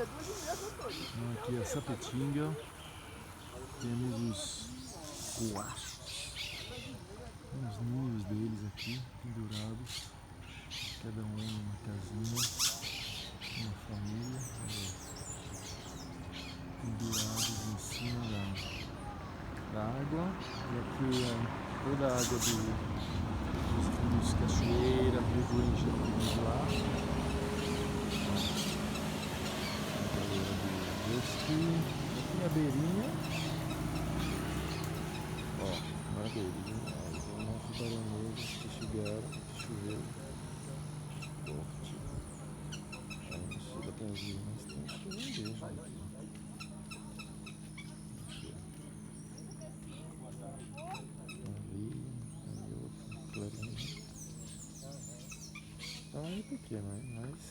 Aqui é a Sapetinga. Temos os coachos. Os ninhos deles aqui, pendurados. Cada um numa casinha, uma família. Pendurados em cima da água. E aqui é toda a água dos rios Cachoeira, Rio Grande do lá. A galera do ski. Aqui a beirinha. Ó, na beirinha. Aí tem um monte de baroneiros que chegaram, que choveram. Forte. Aí não sei dá pra ver, mas tem acho que nem vejo aqui. Ali outro clarinho. Tá aí pequeno, hein? Mas